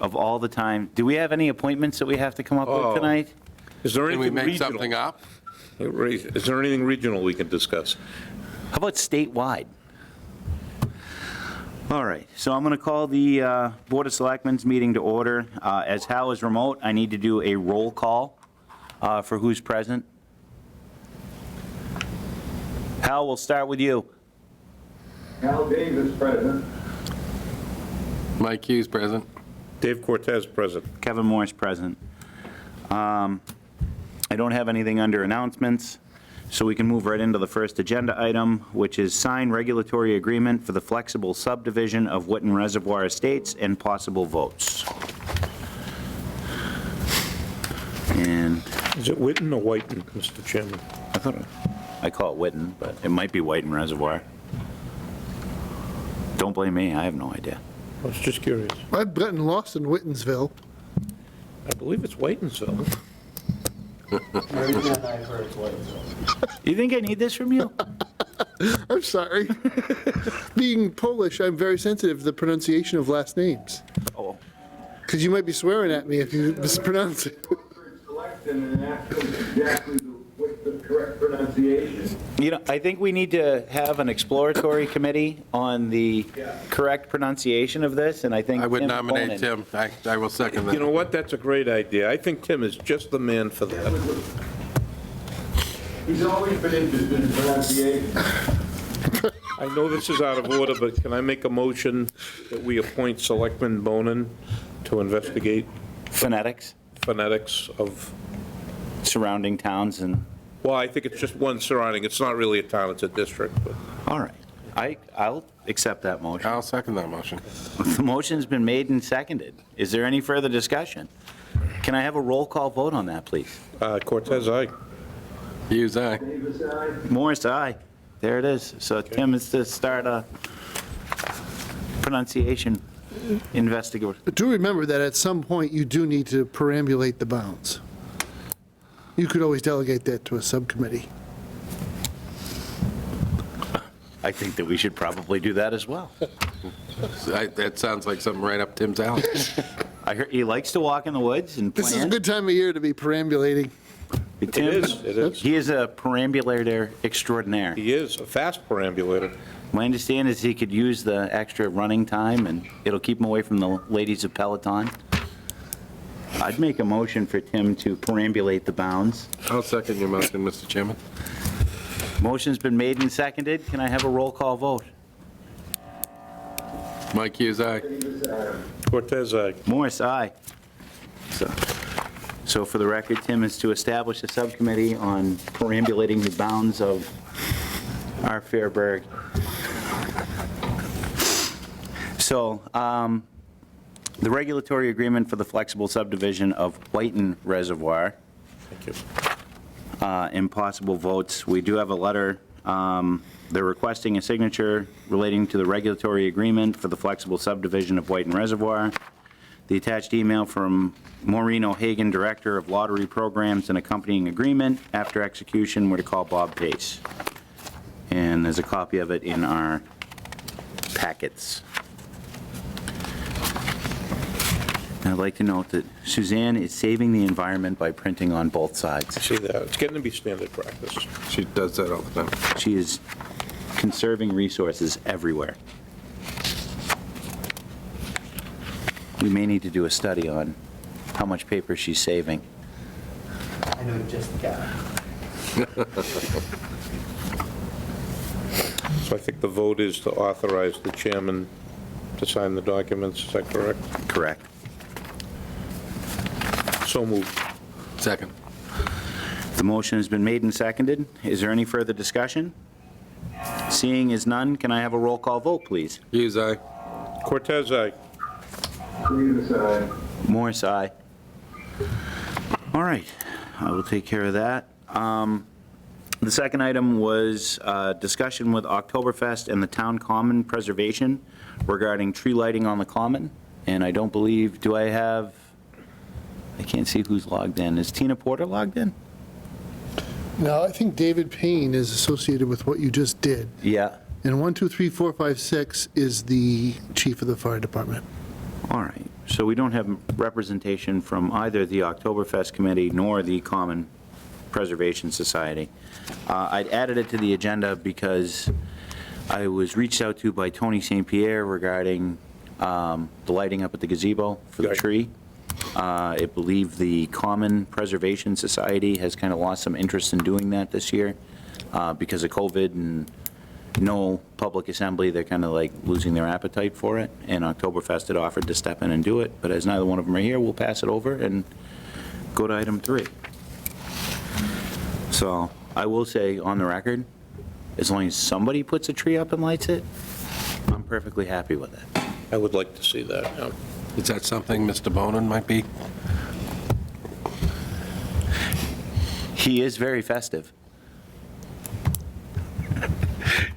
of all the time. Do we have any appointments that we have to come up with tonight? Is there Can we anything make regional? something up? Is there anything regional we can discuss? How about statewide? All right, so I'm going to call the Board of Selectmen's meeting to order. As Hal is remote, I need to do a roll call for who's present. Hal, we'll start with you. Al Davis, present. Mike Hughes present. Dave Cortez present. Kevin Morris present. I don't have anything under announcements, so we can move right into the first agenda item, which is sign regulatory agreement for the flexible subdivision of Whitten Reservoir Estates and possible votes. And Is it Whitten or Whiten, Mr. Chairman? I call it Whitten, but it might be Whiten Reservoir. Don't blame me, I have no idea. I was just curious. I've gotten lost in Whitensville. I believe it's Whitensville. You think I need this from you? I'm sorry. Being Polish, I'm very sensitive to the pronunciation of last names. Oh, Because you might be swearing at me if you mispronounce it. Selectmen and ask them exactly what's the correct pronunciation. you know, I think we need to have an exploratory committee on the correct pronunciation of this, and I think. I would Tim nominate Bonin- Tim. I will second You know that. what, that's a great idea. I think Tim is just the man for that. He's always been interested in pronunciation. I know this is out of order, but can I make a motion that we appoint Selectman Bonin to investigate Phonetics, phonetics of, surrounding towns, and, well, I think it's just one surrounding, it's not really a town, it's a district, but all right. I'll accept that motion. I'll second that motion. The motion's been made and seconded. Is there any further discussion? Can I have a roll call vote on that, please? Cortez, aye. Hughes, aye. Davis, aye. Morris, aye. There it is. So Tim is to start a pronunciation investigation. But do remember that at some point, you do need to perambulate the bounds. You could always delegate that to a subcommittee. I think that we should probably do that as well. That sounds like something right up Tim's alley. I heard he likes to walk in the woods and This is a plan. good time of year to be perambulating. Tim, It is. he is a perambulator extraordinaire. He is a fast perambulator. My understanding is he could use the extra running time, and it'll keep him away from the ladies of Peloton. I'd make a motion for Tim to perambulate the bounds. I'll second your motion, Mr. Chairman. Motion's been made and seconded. Can I have a roll call vote? Mike Hughes, aye. Davis, aye. Cortez, aye. Morris, aye. So for the record, Tim is to establish a subcommittee on perambulating the bounds of our Fairburg. So, the regulatory agreement for the flexible subdivision of Whiten Reservoir, Thank you. and possible votes. We do have a letter, they're requesting a signature relating to the regulatory agreement for the flexible subdivision of Whiten Reservoir. The attached email from Maureen O'Hagan, Director of Lottery Programs, and accompanying agreement. After execution, we're to call Bob Pace. And there's a copy of it in our packets. And I'd like to note that Suzanne is saving the environment by printing on both sides. I see that. It's getting to be standard practice. She does that all the time. She is conserving resources everywhere. We may need to do a study on how much paper she's saving. I know just the guy. So I think the vote is to authorize the chairman to sign the documents, is that correct? Correct. So moved. Second. The motion has been made and seconded. Is there any further discussion? Seeing as none, can I have a roll call vote, please? Hughes, aye. Cortez, aye. Davis, aye. Morris, aye. All right, I will take care of that. The second item was discussion with Oktoberfest and the Town Common Preservation regarding tree lighting on the common. And I don't believe, do I have, I can't see who's logged in. Is Tina Porter logged in? Now, I think David Payne is associated with what you just did. Yeah, And 1, 2, 3, 4, 5, 6 is the chief of the fire department. all right. So we don't have representation from either the Oktoberfest Committee nor the Common Preservation Society. I'd added it to the agenda because I was reached out to by Tony St. Pierre regarding the lighting up at the gazebo for the Right. tree. I believe the Common Preservation Society has kind of lost some interest in doing that this year because of COVID and no public assembly. They're kind of like losing their appetite for it, and Oktoberfest had offered to step in and do it, but as neither one of them are here, we'll pass it over and go to item 3. So I will say on the record, as long as somebody puts a tree up and lights it, I'm perfectly happy with it. I would like to see that, yeah. Is that something Mr. Bonin might be? He is very festive.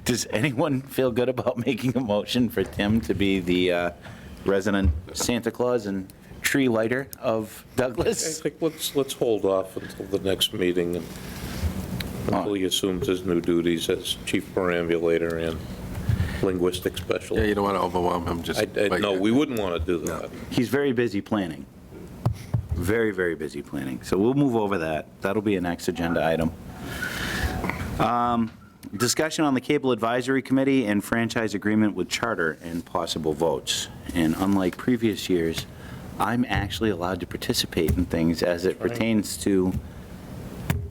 Does anyone feel good about making a motion for Tim to be the resident Santa Claus and tree lighter of I Douglas? think let's hold off until the next meeting and until he assumes his new duties as chief perambulator and linguistic Yeah, specialist. you don't want to overwhelm him, just. No, we wouldn't want to do that. He's very busy planning. Very, very busy planning. So we'll move over that. That'll be a next agenda item. Discussion on the Cable Advisory Committee and franchise agreement with Charter and possible votes. And unlike previous years, I'm actually allowed to participate in things as it pertains to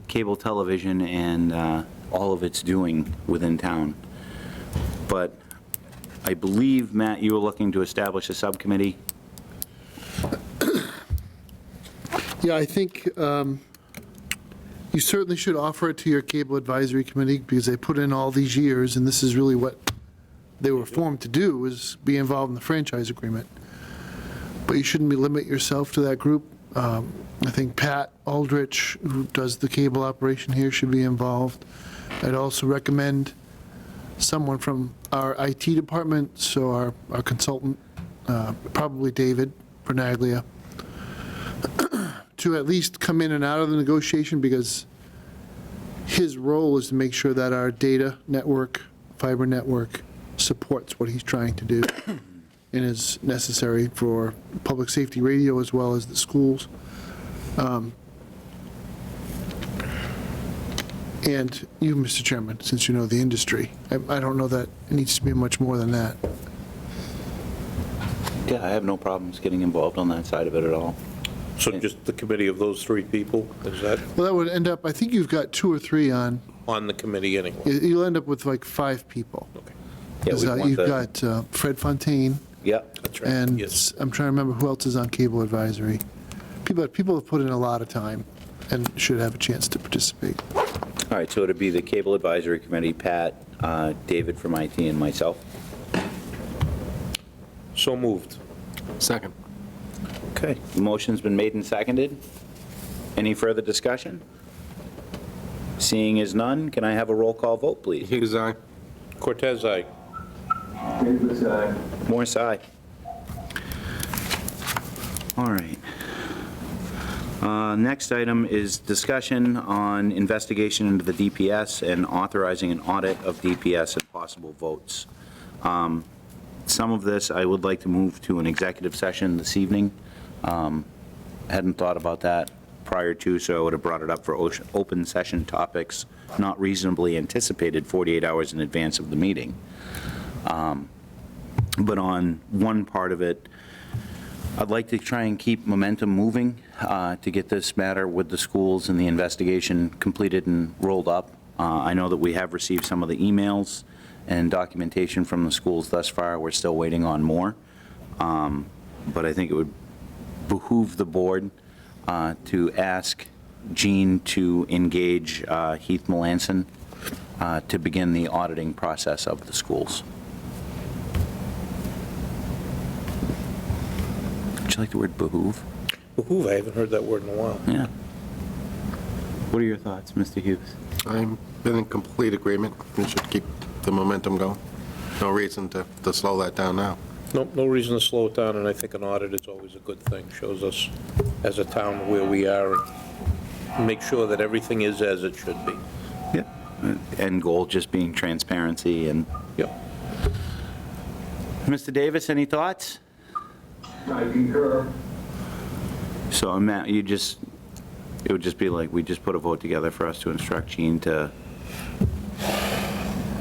cable television and all of its doing within town. But I believe, Matt, you were looking to establish a subcommittee. Yeah, I think you certainly should offer it to your Cable Advisory Committee, because they put in all these years, and this is really what they were formed to do, is be involved in the franchise agreement. But you shouldn't limit yourself to that group. I think Pat Aldrich, who does the cable operation here, should be involved. I'd also recommend someone from our IT department, so our consultant, probably David Bernaglia, to at least come in and out of the negotiation, because his role is to make sure that our data network, fiber network, supports what he's trying to do and is necessary for public safety radio as well as the schools. And you, Mr. Chairman, since you know the industry, I don't know that it needs to be much more than that. Yeah, I have no problems getting involved on that side of it at all. So just the committee of those 3 people, is that Well, that would end up, I think you've got 2 or 3 on, on the committee anyway? you'll end up with like 5 people. Okay. Yeah, we want You've the- got Fred Fontaine, Yep. That's right. and Yes. I'm trying to remember who else is on Cable Advisory. People have put in a lot of time and should have a chance to participate. All right, so it'd be the Cable Advisory Committee, Pat, David from IT, and myself. So moved. Second. Okay, the motion's been made and seconded. Any further discussion? Seeing as none, can I have a roll call vote, please? Hughes, aye. Cortez, aye. Davis, aye. Morse, aye. All right. Next item is discussion on investigation into the DPS and authorizing an audit of DPS and possible votes. Some of this I would like to move to an executive session this evening. Hadn't thought about that prior to, so I would have brought it up for open session topics not reasonably anticipated 48 hours in advance of the meeting. But on one part of it, I'd like to try and keep momentum moving to get this matter with the schools and the investigation completed and rolled up. I know that we have received some of the emails and documentation from the schools thus far. We're still waiting on more. But I think it would behoove the board to ask Jean to engage Heath Melanson to begin the auditing process of the schools. Would you like the word behoove? Behoove, I haven't heard that word in a while. Yeah. What are your thoughts, Mr. Hughes? I'm in complete agreement. We should keep the momentum going. No reason to slow that down now. No reason to slow it down, and I think an audit is always a good thing. Shows us as a town where we are and make sure that everything is as it should be. Yeah. End goal just being transparency and... Yeah. Mr. Davis, any thoughts? I concur. So, Matt, it would just be like, we just put a vote together for us to instruct Gene to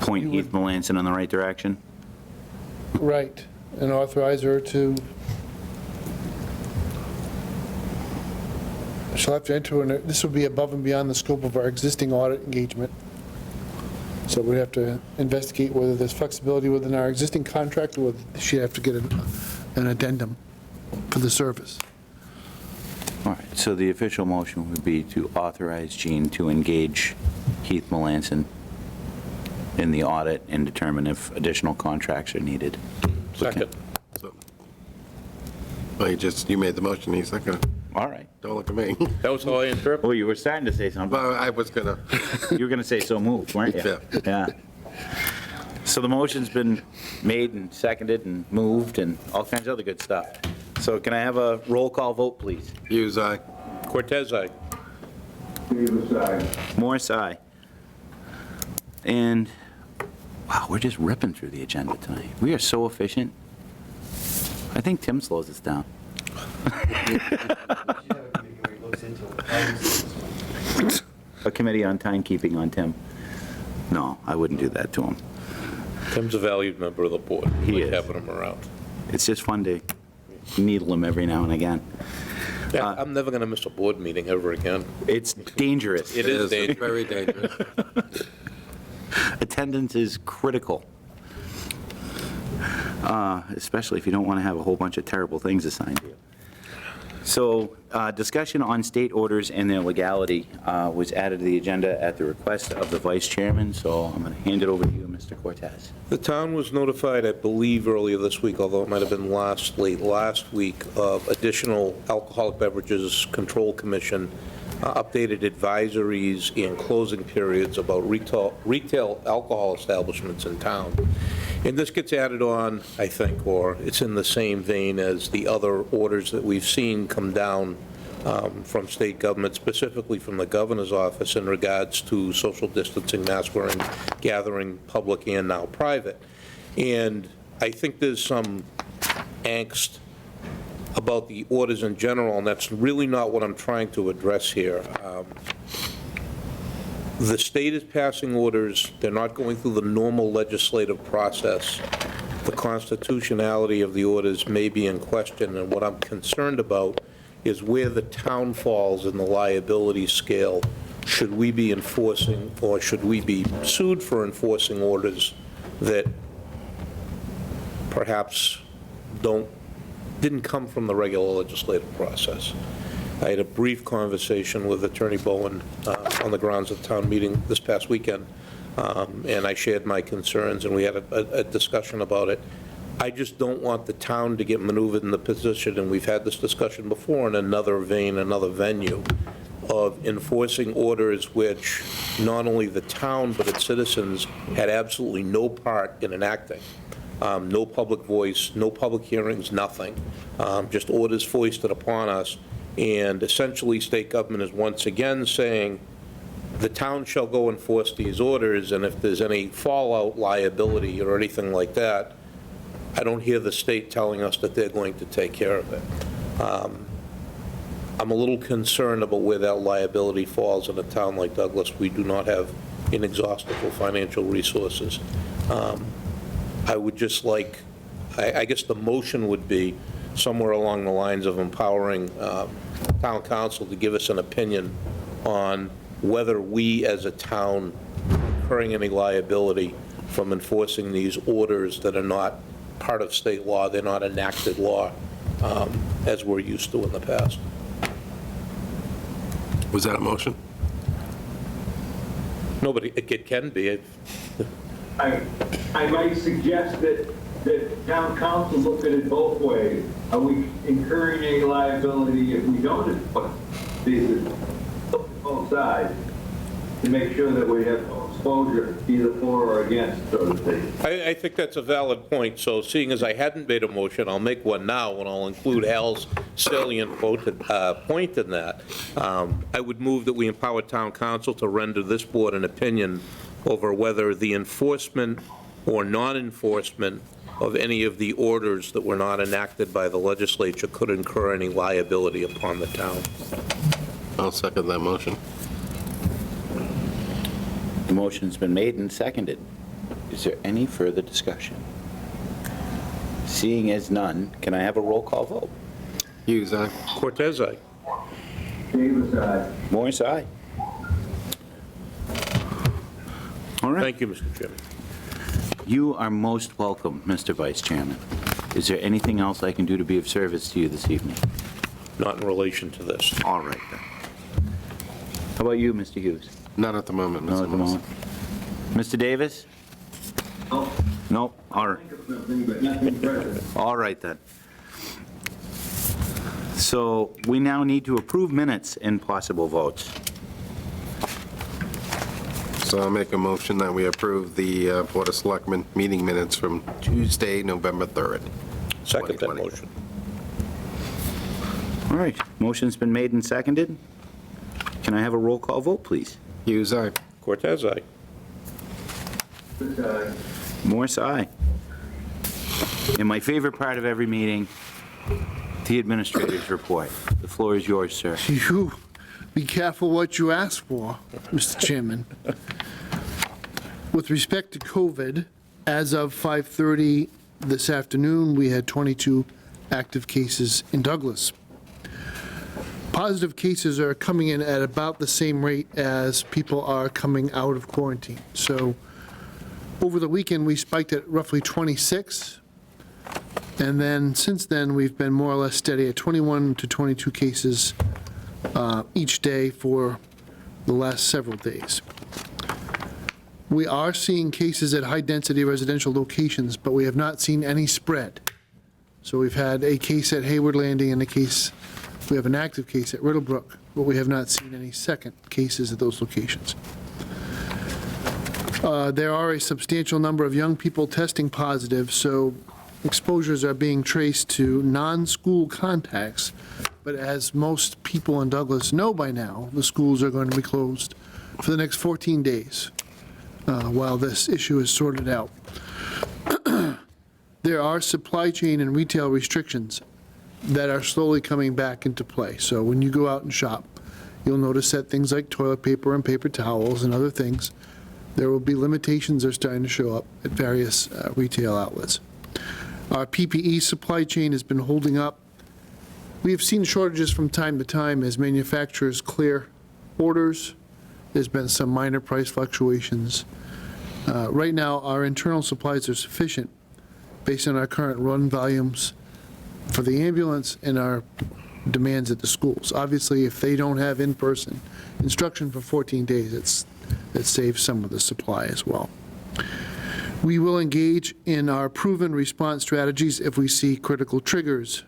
point Heath Melanson in the right direction? Right, and authorize her to, she'll have to enter, this will be above and beyond the scope of our existing audit engagement. So we have to investigate whether there's flexibility within our existing contract, or whether she'd have to get an addendum for the service. All right, so the official motion would be to authorize Gene to engage Heath Melanson in the audit and determine if additional contracts are needed. Second. So, well, you made the motion, he's not gonna, All right. don't look at me. That was how I interpret. Well, you were starting to say something. Well, I was gonna, You were going to say so moved, weren't you? Yeah. Yeah. So the motion's been made and seconded and moved and all kinds of other good stuff. So can I have a roll call vote, please? Hughes, aye. Cortez, aye. Davis, aye. Morris, aye. And, wow, we're just ripping through the agenda tonight. We are so efficient. I think Tim slows us down. A committee on timekeeping on Tim. No, I wouldn't do that to him. Tim's a valued member of the board. He We is. like having him around. It's just fun to needle him every now and again. Yeah, I'm never going to miss a board meeting ever again. It's dangerous. It is It's dangerous. very dangerous. Attendance is critical, especially if you don't want to have a whole bunch of terrible things assigned to you. So discussion on state orders and their legality was added to the agenda at the request of the vice chairman, so I'm going to hand it over to you, Mr. Cortez. The town was notified, I believe, earlier this week, although it might have been late last week, of additional Alcoholic Beverages Control Commission updated advisories and closing periods about retail alcohol establishments in town. And this gets added on, I think, or it's in the same vein as the other orders that we've seen come down from state government, specifically from the governor's office in regards to social distancing, mask wearing, gathering, public and now private. And I think there's some angst about the orders in general, and that's really not what I'm trying to address here. The state is passing orders, they're not going through the normal legislative process. The constitutionality of the orders may be in question, and what I'm concerned about is where the town falls in the liability scale. Should we be enforcing, or should we be sued for enforcing orders that perhaps didn't come from the regular legislative process? I had a brief conversation with Attorney Bowen on the grounds of town meeting this past weekend, and I shared my concerns, and we had a discussion about it. I just don't want the town to get maneuvered in the position, and we've had this discussion before in another vein, another venue, of enforcing orders which not only the town but its citizens had absolutely no part in enacting. No public voice, no public hearings, nothing. Just orders foisted upon us. And essentially, state government is once again saying, the town shall go enforce these orders, and if there's any fallout liability or anything like that, I don't hear the state telling us that they're going to take care of it. I'm a little concerned about where that liability falls in a town like Douglas. We do not have inexhaustible financial resources. I would just like, I guess the motion would be somewhere along the lines of empowering town council to give us an opinion on whether we as a town incurring any liability from enforcing these orders that are not part of state law, they're not enacted law, as we're used to in the past. Was that a motion? Nobody, it can be. I might suggest that town council look at it both ways. Are we incurring any liability if we don't enforce these both sides to make sure that we have no exposure either for or against, so to speak? I think that's a valid point, so seeing as I hadn't made a motion, I'll make one now, and I'll include Al's salient point in that. I would move that we empower town council to render this board an opinion over whether the enforcement or non-enforcement of any of the orders that were not enacted by the legislature could incur any liability upon the town. I'll second that motion. The motion's been made and seconded. Is there any further discussion? Seeing as none, can I have a roll call vote? Hughes, aye. Cortez, aye. Davis, aye. Morris, aye. All right. Thank you, Mr. Chairman. You are most welcome, Mr. Vice Chairman. Is there anything else I can do to be of service to you this evening? Not in relation to this. All right, then. How about you, Mr. Hughes? Not at the moment, No, Mr. at the Morrison. moment. Mr. Davis? No, Nope. All right. think of something, but nothing present. All right, then. So we now need to approve minutes and possible votes. So I'll make a motion that we approve the Board of Selectmen meeting minutes from Tuesday, November 3rd. Second that 2020. motion. All right, motion's been made and seconded. Can I have a roll call vote, please? Hughes, aye. Cortez, aye. Davis, aye. Morris, aye. And my favorite part of every meeting, the administrator's report. The floor is yours, sir. You be careful what you ask for, Mr. Chairman. With respect to COVID, as of 5:30 this afternoon, we had 22 active cases in Douglas. Positive cases are coming in at about the same rate as people are coming out of quarantine. So over the weekend, we spiked at roughly 26. And then, since then, we've been more or less steady at 21 to 22 cases each day for the last several days. We are seeing cases at high-density residential locations, but we have not seen any spread. So we've had a case at Hayward Landing and we have an active case at Riddlebrook, but we have not seen any second cases at those locations. There are a substantial number of young people testing positive, so exposures are being traced to non-school contacts. But as most people in Douglas know by now, the schools are going to be closed for the next 14 days while this issue is sorted out. There are supply chain and retail restrictions that are slowly coming back into play. So when you go out and shop, you'll notice that things like toilet paper and paper towels and other things, there will be limitations that are starting to show up at various retail outlets. Our PPE supply chain has been holding up. We have seen shortages from time to time as manufacturers clear orders. There's been some minor price fluctuations. Right now, our internal supplies are sufficient based on our current run volumes for the ambulance and our demands at the schools. Obviously, if they don't have in-person instruction for 14 days, it saves some of the supply as well. We will engage in our proven response strategies if we see critical triggers.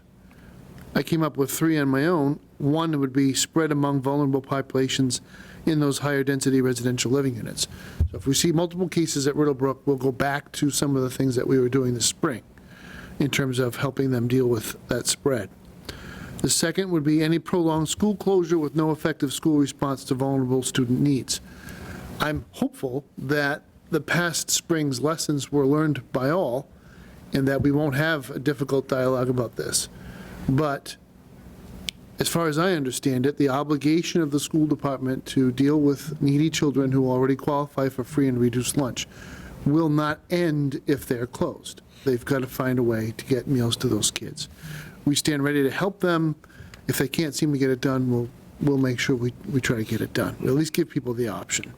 I came up with 3 on my own. One would be spread among vulnerable populations in those higher density residential living units. So if we see multiple cases at Riddlebrook, we'll go back to some of the things that we were doing this spring in terms of helping them deal with that spread. The second would be any prolonged school closure with no effective school response to vulnerable student needs. I'm hopeful that the past spring's lessons were learned by all and that we won't have a difficult dialogue about this. But as far as I understand it, the obligation of the school department to deal with needy children who already qualify for free and reduced lunch will not end if they're closed. They've got to find a way to get meals to those kids. We stand ready to help them. If they can't seem to get it done, we'll make sure we try to get it done. We'll at least give people the option.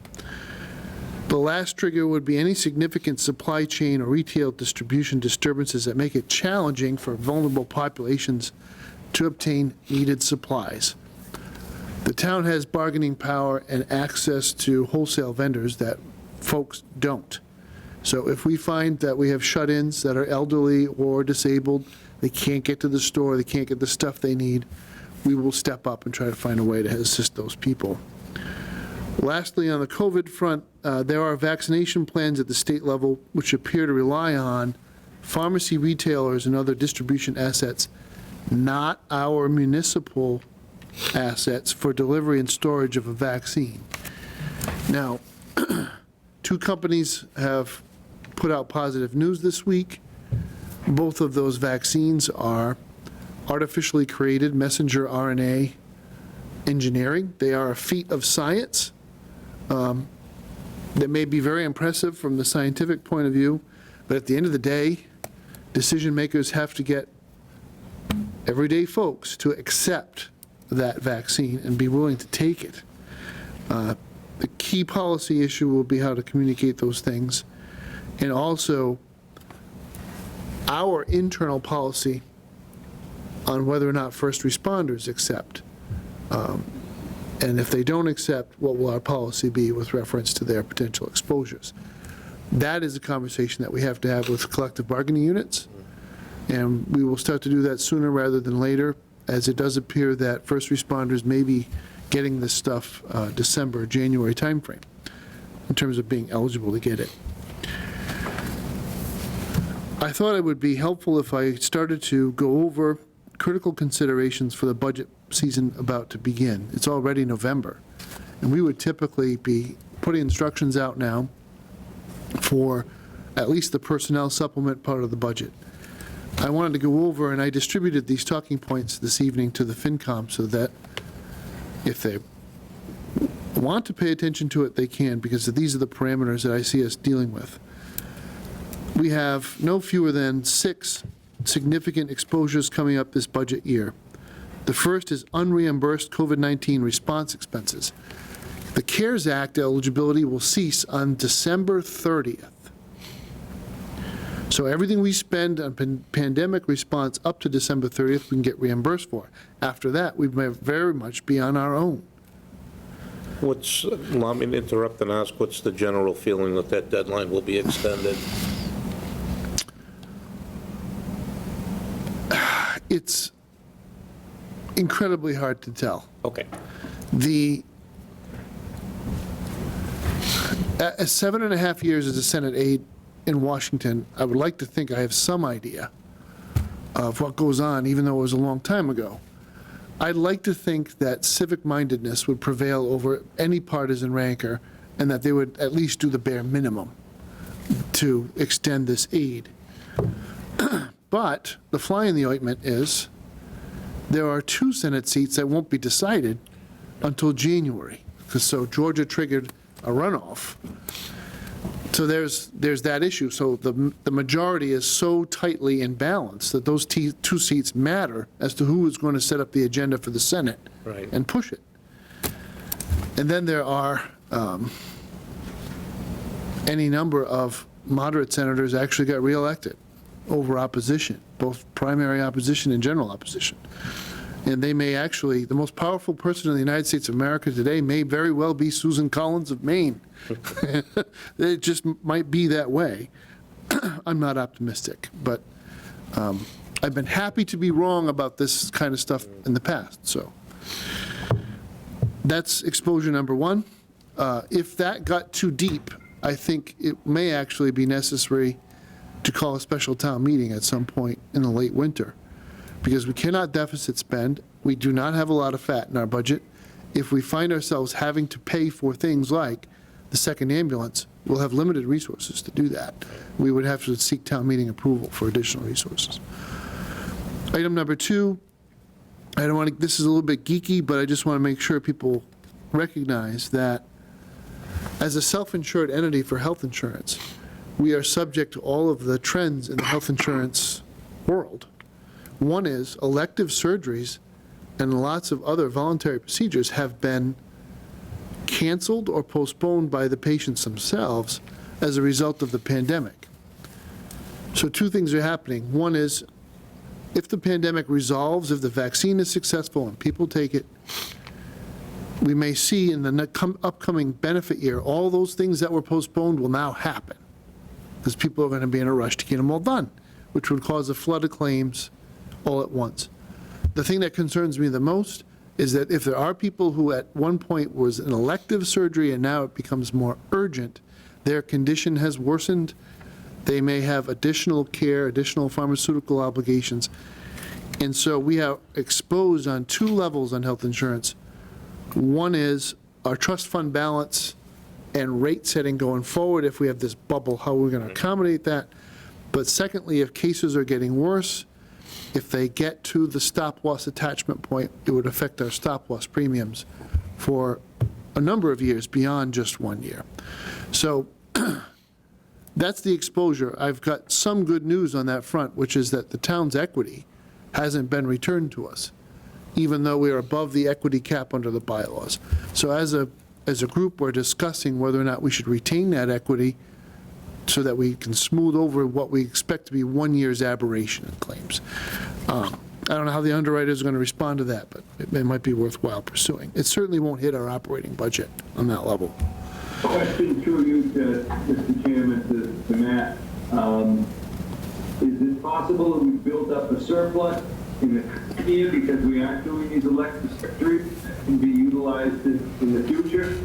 The last trigger would be any significant supply chain or retail distribution disturbances that make it challenging for vulnerable populations to obtain needed supplies. The town has bargaining power and access to wholesale vendors that folks don't. So if we find that we have shut-ins that are elderly or disabled, they can't get to the store, they can't get the stuff they need, we will step up and try to find a way to assist those people. Lastly, on the COVID front, there are vaccination plans at the state level which appear to rely on pharmacy retailers and other distribution assets, not our municipal assets, for delivery and storage of a vaccine. Now, 2 companies have put out positive news this week. Both of those vaccines are artificially created messenger RNA engineering. They are a feat of science that may be very impressive from the scientific point of view, but at the end of the day, decision makers have to get everyday folks to accept that vaccine and be willing to take it. The key policy issue will be how to communicate those things, and also our internal policy on whether or not first responders accept. And if they don't accept, what will our policy be with reference to their potential exposures? That is a conversation that we have to have with collective bargaining units, and we will start to do that sooner rather than later, as it does appear that first responders may be getting this stuff December, January timeframe, in terms of being eligible to get it. I thought it would be helpful if I started to go over critical considerations for the budget season about to begin. It's already November, and we would typically be putting instructions out now for at least the personnel supplement part of the budget. I wanted to go over, and I distributed these talking points this evening to the FinCom so that if they want to pay attention to it, they can, because these are the parameters that I see us dealing with. We have no fewer than 6 significant exposures coming up this budget year. The first is unreimbursed COVID-19 response expenses. The CARES Act eligibility will cease on December 30th. So everything we spend on pandemic response up to December 30th, we can get reimbursed for. After that, we may very much be on our own. Allow me to interrupt and ask, what's the general feeling that that deadline will be extended? It's incredibly hard to tell. Okay. At 7.5 years as a Senate aide in Washington, I would like to think I have some idea of what goes on, even though it was a long time ago. I'd like to think that civic-mindedness would prevail over any partisan rancor, and that they would at least do the bare minimum to extend this aid. But the fly in the ointment is there are 2 Senate seats that won't be decided until January, because so Georgia triggered a runoff. So there's that issue. So the majority is so tightly in balance that those 2 seats matter as to who is going to set up the agenda for the Senate and push it. And then there are any number of moderate senators actually got reelected over opposition, both primary opposition and general opposition. And they may actually, the most powerful person in the United States of America today may very well be Susan Collins of Maine. It just might be that way. I'm not optimistic, but I've been happy to be wrong about this kind of stuff in the past. So that's exposure number 1. If that got too deep, I think it may actually be necessary to call a special town meeting at some point in the late winter, because we cannot deficit spend. We do not have a lot of fat in our budget. If we find ourselves having to pay for things like the second ambulance, we'll have limited resources to do that. We would have to seek town meeting approval for additional resources. Item number 2, I don't want to, this is a little bit geeky, but I just want to make sure people recognize that as a self-insured entity for health insurance, we are subject to all of the trends in the health insurance world. One is elective surgeries and lots of other voluntary procedures have been canceled or postponed by the patients themselves as a result of the pandemic. So 2 things are happening. One is, if the pandemic resolves, if the vaccine is successful and people take it, we may see in the upcoming benefit year, all those things that were postponed will now happen, because people are going to be in a rush to get them all done, which would cause a flood of claims all at once. The thing that concerns me the most is that if there are people who at one point was an elective surgery and now it becomes more urgent, their condition has worsened, they may have additional care, additional pharmaceutical obligations. And so we are exposed on 2 levels on health insurance. One is our trust fund balance and rate setting going forward. If we have this bubble, how we're going to accommodate that. But secondly, if cases are getting worse, if they get to the stop-loss attachment point, it would affect our stop-loss premiums for a number of years beyond just 1 year. So that's the exposure. I've got some good news on that front, which is that the town's equity hasn't been returned to us, even though we are above the equity cap under the bylaws. So as a group, we're discussing whether or not we should retain that equity so that we can smooth over what we expect to be 1 year's aberration in claims. I don't know how the underwriters are going to respond to that, but it might be worthwhile pursuing. It certainly won't hit our operating budget on that level. Question through you, to Mr. Chairman, to Matt. Is it possible that we built up a surplus in the current year because we aren't doing these elective surgeries that can be utilized in the future?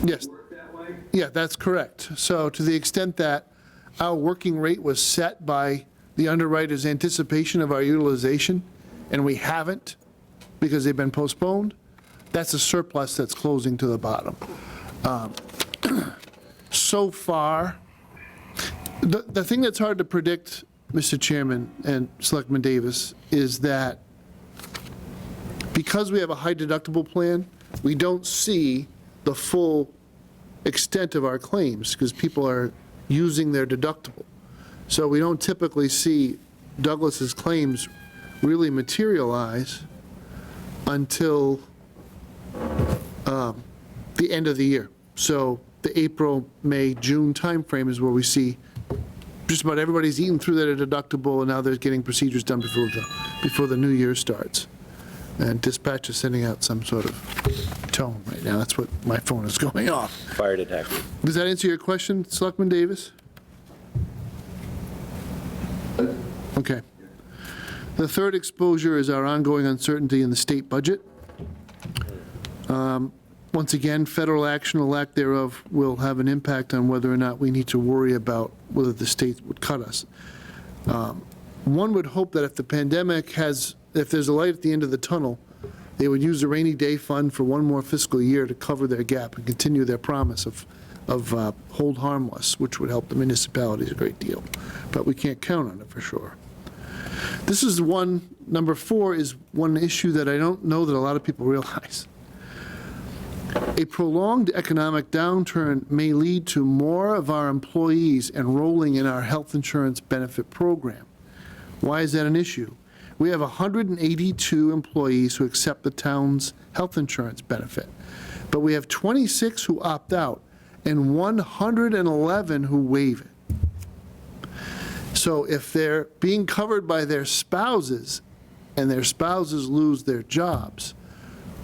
Yes. Work that way? Yeah, that's correct. So to the extent that our working rate was set by the underwriter's anticipation of our utilization, and we haven't because they've been postponed, that's a surplus that's closing to the bottom. So far, the thing that's hard to predict, Mr. Chairman and Selectman Davis, is that because we have a high deductible plan, we don't see the full extent of our claims because people are using their deductible. So we don't typically see Douglas's claims really materialize until the end of the year. So the April, May, June timeframe is where we see just about everybody's eaten through their deductible, and now they're getting procedures done before the new year starts. And dispatch is sending out some sort of tone right now. That's what my phone is going off. Fire detector. Does that answer your question, Selectman Davis? Okay. The third exposure is our ongoing uncertainty in the state budget. Once again, federal action or lack thereof will have an impact on whether or not we need to worry about whether the state would cut us. One would hope that if the pandemic if there's a light at the end of the tunnel, they would use the rainy day fund for one more fiscal year to cover their gap and continue their promise of hold harmless, which would help the municipalities a great deal. But we can't count on it for sure. This is one, number 4 is one issue that I don't know that a lot of people realize. A prolonged economic downturn may lead to more of our employees enrolling in our health insurance benefit program. Why is that an issue? We have 182 employees who accept the town's health insurance benefit, but we have 26 who opt out and 111 who waive it. So if they're being covered by their spouses and their spouses lose their jobs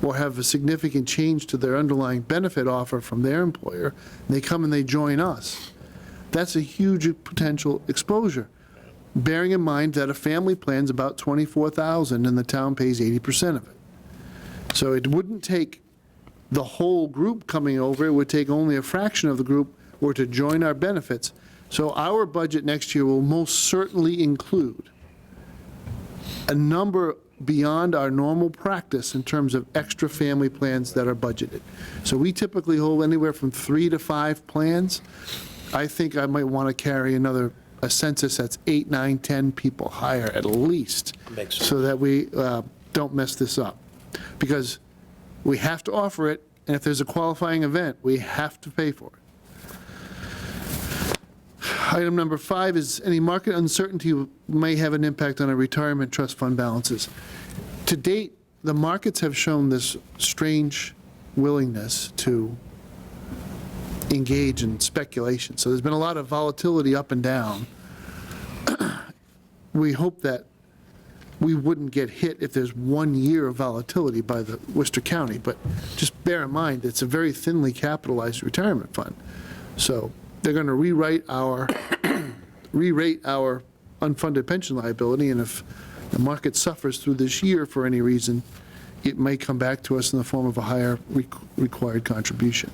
or have a significant change to their underlying benefit offer from their employer, and they come and they join us, that's a huge potential exposure. Bearing in mind that a family plan's about $24,000 and the town pays 80% of it. So it wouldn't take the whole group coming over, it would take only a fraction of the group were to join our benefits. So our budget next year will most certainly include a number beyond our normal practice in terms of extra family plans that are budgeted. So we typically hold anywhere from 3 to 5 plans. I think I might want to carry a census that's 8, 9, 10 people higher at least, Makes sense. so that we don't mess this up. Because we have to offer it, and if there's a qualifying event, we have to pay for it. Item number 5 is any market uncertainty may have an impact on our retirement trust fund balances. To date, the markets have shown this strange willingness to engage in speculation. So there's been a lot of volatility up and down. We hope that we wouldn't get hit if there's 1 year of volatility by the Worcester County, but just bear in mind, it's a very thinly capitalized retirement fund. So they're going to re-rate our unfunded pension liability, and if the market suffers through this year for any reason, it may come back to us in the form of a higher required contribution.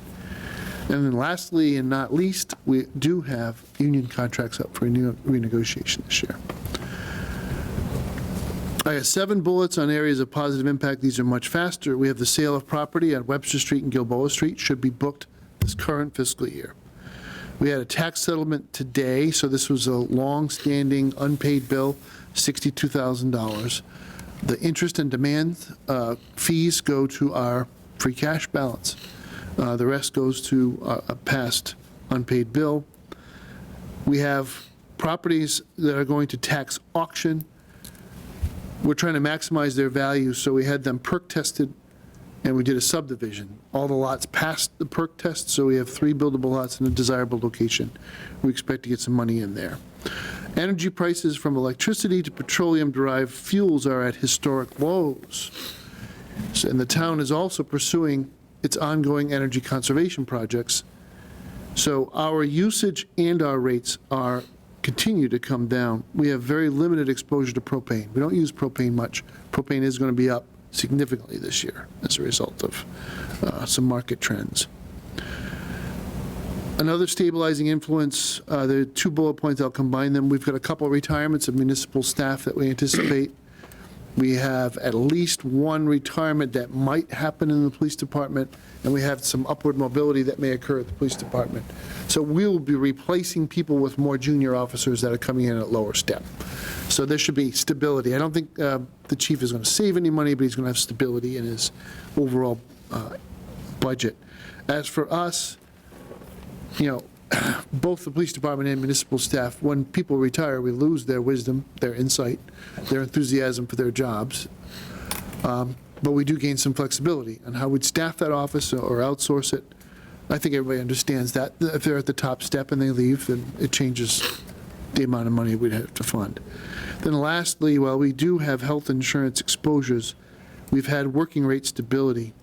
And then lastly, and not least, we do have union contracts up for renegotiation this year. I have 7 bullets on areas of positive impact. These are much faster. We have the sale of property at Webster Street and Gilboa Street should be booked this current fiscal year. We had a tax settlement today, so this was a long-standing unpaid bill, $62,000. The interest and demand fees go to our free cash balance. The rest goes to a past unpaid bill. We have properties that are going to tax auction. We're trying to maximize their value, so we had them perk tested, and we did a subdivision. All the lots passed the perk test, so we have 3 buildable lots in a desirable location. We expect to get some money in there. Energy prices from electricity to petroleum-derived fuels are at historic lows. And the town is also pursuing its ongoing energy conservation projects. So our usage and our rates continue to come down. We have very limited exposure to propane. We don't use propane much. Propane is going to be up significantly this year as a result of some market trends. Another stabilizing influence, there are 2 bullet points, I'll combine them. We've got a couple of retirements of municipal staff that we anticipate. We have at least 1 retirement that might happen in the police department, and we have some upward mobility that may occur at the police department. So we will be replacing people with more junior officers that are coming in at lower step. So there should be stability. I don't think the chief is going to save any money, but he's going to have stability in his overall budget. As for us, both the police department and municipal staff, when people retire, we lose their wisdom, their insight, their enthusiasm for their jobs. But we do gain some flexibility on how we'd staff that office or outsource it. I think everybody understands that. If they're at the top step and they leave, then it changes the amount of money we'd have to fund. Then lastly, while we do have health insurance exposures, we've had working rate stability,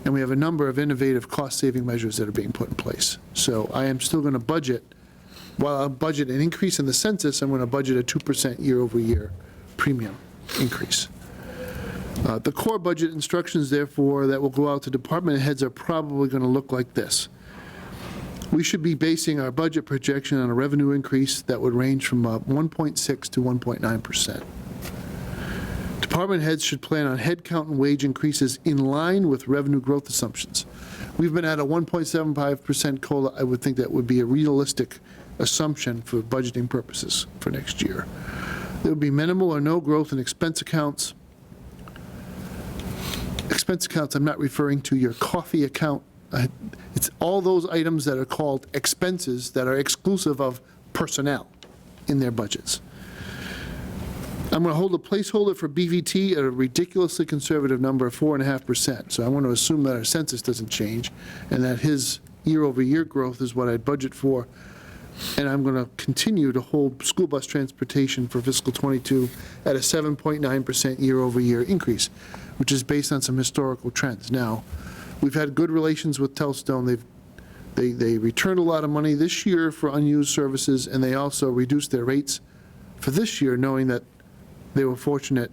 and we have a number of innovative cost-saving measures that are being put in place. So I am still going to budget, while I'll budget an increase in the census, I'm going to budget a 2% year-over-year premium increase. The core budget instructions, therefore, that will go out to department heads are probably going to look like this. We should be basing our budget projection on a revenue increase that would range from 1.6 to 1.9%. Department heads should plan on headcount and wage increases in line with revenue growth assumptions. We've been at a 1.75% COLA. I would think that would be a realistic assumption for budgeting purposes for next year. There will be minimal or no growth in expense accounts. Expense accounts, I'm not referring to your coffee account. It's all those items that are called expenses that are exclusive of personnel in their budgets. I'm going to hold a placeholder for BVT at a ridiculously conservative number of 4.5%. So I want to assume that our census doesn't change and that his year-over-year growth is what I'd budget for. And I'm going to continue to hold school bus transportation for fiscal '22 at a 7.9% year-over-year increase, which is based on some historical trends. Now, we've had good relations with Telstone. They returned a lot of money this year for unused services, and they also reduced their rates for this year, knowing that they were fortunate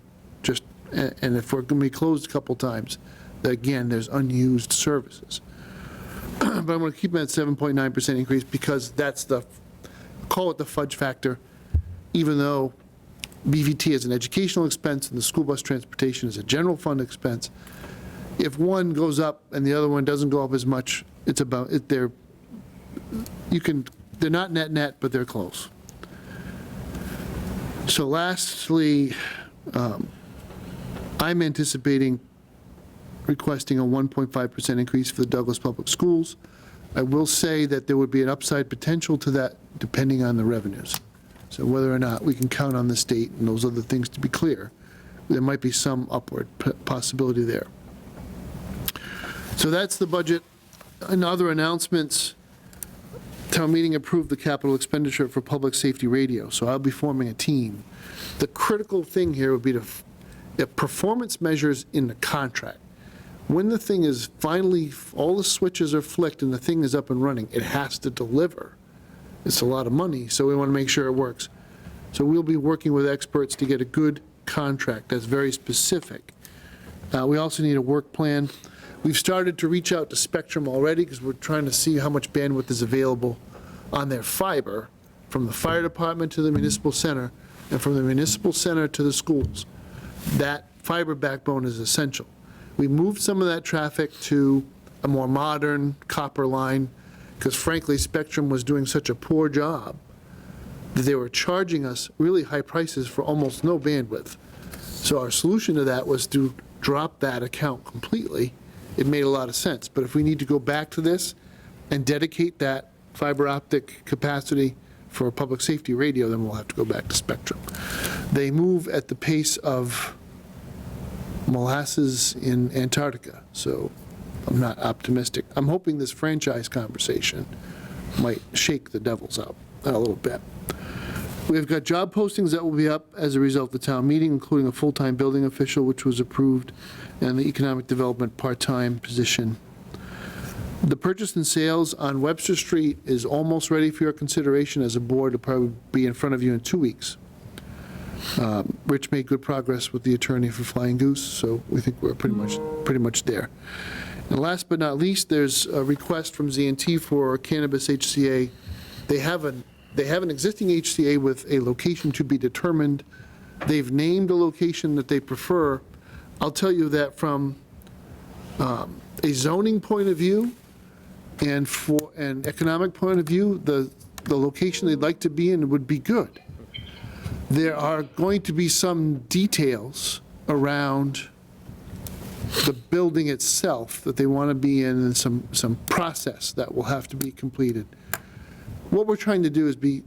and if we're going to be closed a couple times, again, there's unused services. But I'm going to keep them at 7.9% increase because that's call it the fudge factor, even though BVT is an educational expense and the school bus transportation is a general fund expense. If one goes up and the other one doesn't go up as much, it's about it. They're not net, but they're close. So lastly, I'm anticipating requesting a 1.5% increase for the Douglas Public Schools. I will say that there would be an upside potential to that depending on the revenues. So whether or not we can count on the state and those other things to be clear, there might be some upward possibility there. So that's the budget. And other announcements, town meeting approved the capital expenditure for public safety radio, so I'll be forming a team. The critical thing here would be the performance measures in the contract. When the thing is finally, all the switches are flicked and the thing is up and running, it has to deliver. It's a lot of money, so we want to make sure it works. So we'll be working with experts to get a good contract that's very specific. We also need a work plan. We've started to reach out to Spectrum already because we're trying to see how much bandwidth is available on their fiber from the fire department to the municipal center and from the municipal center to the schools. That fiber backbone is essential. We moved some of that traffic to a more modern copper line because frankly, Spectrum was doing such a poor job that they were charging us really high prices for almost no bandwidth. So our solution to that was to drop that account completely. It made a lot of sense. But if we need to go back to this and dedicate that fiber optic capacity for public safety radio, then we'll have to go back to Spectrum. They move at the pace of molasses in Antarctica, so I'm not optimistic. I'm hoping this franchise conversation might shake the devils up a little bit. We've got job postings that will be up as a result of the town meeting, including a full-time building official, which was approved, and the economic development part-time position. The purchase and sales on Webster Street is almost ready for your consideration as a board. It'll probably be in front of you in 2 weeks. Rich made good progress with the attorney for Flying Goose, so we think we're pretty much there. And last but not least, there's a request from Z&T for cannabis HCA. They have an existing HCA with a location to be determined. They've named a location that they prefer. I'll tell you that from a zoning point of view and for an economic point of view, the location they'd like to be in would be good. There are going to be some details around the building itself that they want to be in, and some process that will have to be completed. What we're trying to do is be,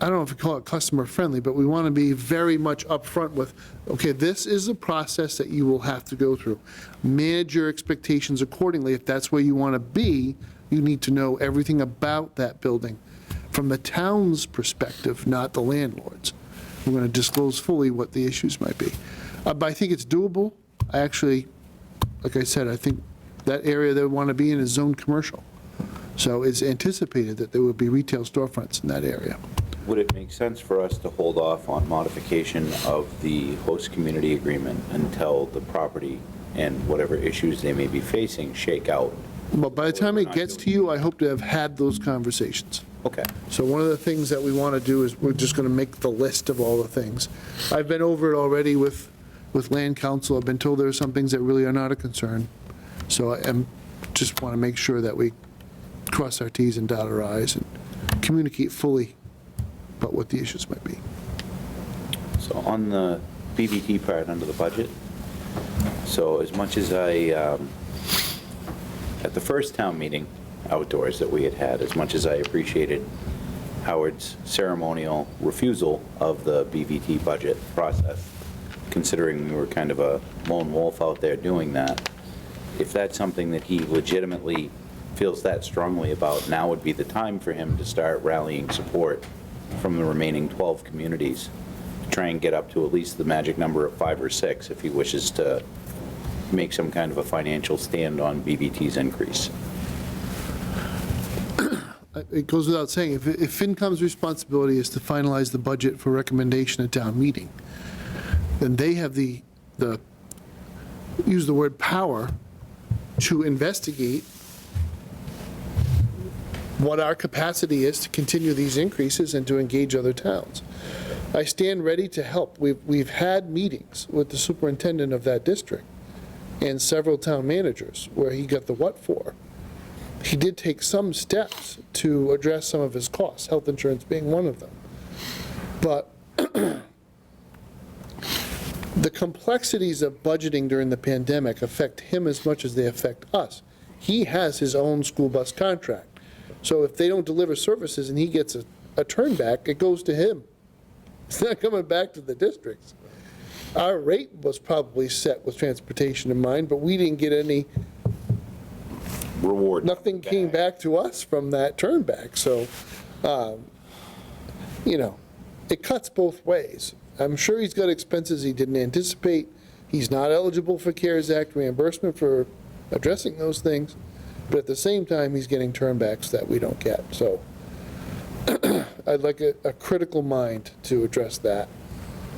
I don't know if we call it customer friendly, but we want to be very much upfront with, okay, this is a process that you will have to go through. Manage your expectations accordingly. If that's where you want to be, you need to know everything about that building from the town's perspective, not the landlord's. We're going to disclose fully what the issues might be. But I think it's doable. I actually, like I said, I think that area they want to be in is zoned commercial. So it's anticipated that there would be retail storefronts in that area. Would it make sense for us to hold off on modification of the host community agreement until the property and whatever issues they may be facing shake out? But by the time it gets to you, I hope to have had those conversations. Okay. So one of the things that we want to do is we're just going to make the list of all the things. I've been over it already with Land Council. I've been told there are some things that really are not a concern. So I just want to make sure that we cross our Ts and dot our Is and communicate fully about what the issues might be. So on the BBT part under the budget, so as much as at the first town meeting outdoors that we had, as much as I appreciated Howard's ceremonial refusal of the BVT budget process, considering we were kind of a lone wolf out there doing that, if that's something that he legitimately feels that strongly about, now would be the time for him to start rallying support from the remaining 12 communities to try and get up to at least the magic number of 5 or 6 if he wishes to make some kind of a financial stand on BVT's increase. It goes without saying, if FinCom's responsibility is to finalize the budget for recommendation at town meeting, then they have the use the word power to investigate what our capacity is to continue these increases and to engage other towns. I stand ready to help. We've had meetings with the superintendent of that district and several town managers where he got the what for. He did take some steps to address some of his costs, health insurance being one of them. But the complexities of budgeting during the pandemic affect him as much as they affect us. He has his own school bus contract. So if they don't deliver services and he gets a turn back, it goes to him. It's not coming back to the districts. Our rate was probably set with transportation in mind, but we didn't get any Reward. Nothing came back to us from that turn back. So, it cuts both ways. I'm sure he's got expenses he didn't anticipate. He's not eligible for CARES Act reimbursement for addressing those things. But at the same time, he's getting turnbacks that we don't get. So I'd like a critical mind to address that.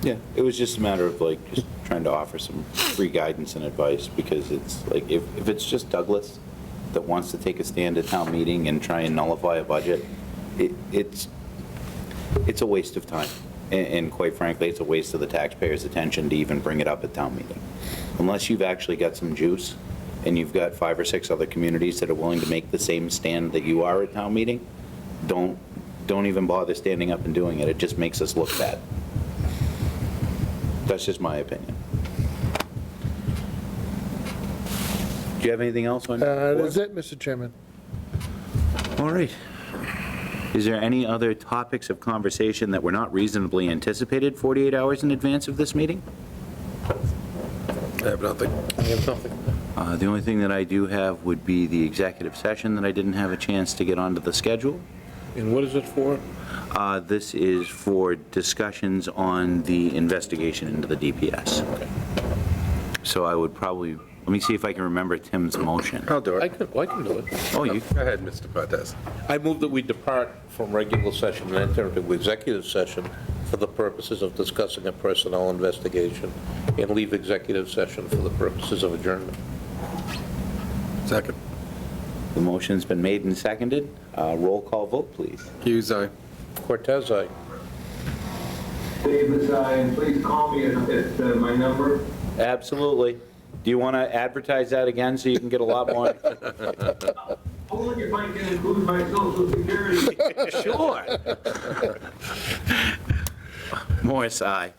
Yeah, it was just a matter of just trying to offer some free guidance and advice, because it's like, if it's just Douglas that wants to take a stand at town meeting and try and nullify a budget, it's a waste of time. And quite frankly, it's a waste of the taxpayers' attention to even bring it up at town meeting. Unless you've actually got some juice and you've got 5 or 6 other communities that are willing to make the same stand that you are at town meeting, don't even bother standing up and doing it. It just makes us look bad. That's just my opinion. Do you have anything else on? That's it, Mr. Chairman. All right. Is there any other topics of conversation that were not reasonably anticipated 48 hours in advance of this meeting? I have nothing. I have nothing. The only thing that I do have would be the executive session that I didn't have a chance to get onto the schedule. And what is it for? This is for discussions on the investigation into the DPS. So I would probably, let me see if I can remember Tim's motion. I'll do I it. can do it. Oh, you, Go ahead, Mr. Cortez. I move that we depart from regular session and enter into executive session for the purposes of discussing a personnel investigation and leave executive session for the purposes of adjournment. Second. the motion's been made and seconded. Roll call vote, please. Hughes, aye. Cortez, aye. Davis, and please call me at my number. Absolutely. Do you want to advertise that again so you can get a lot more? Only if I can include my social security. Sure. Morris, aye.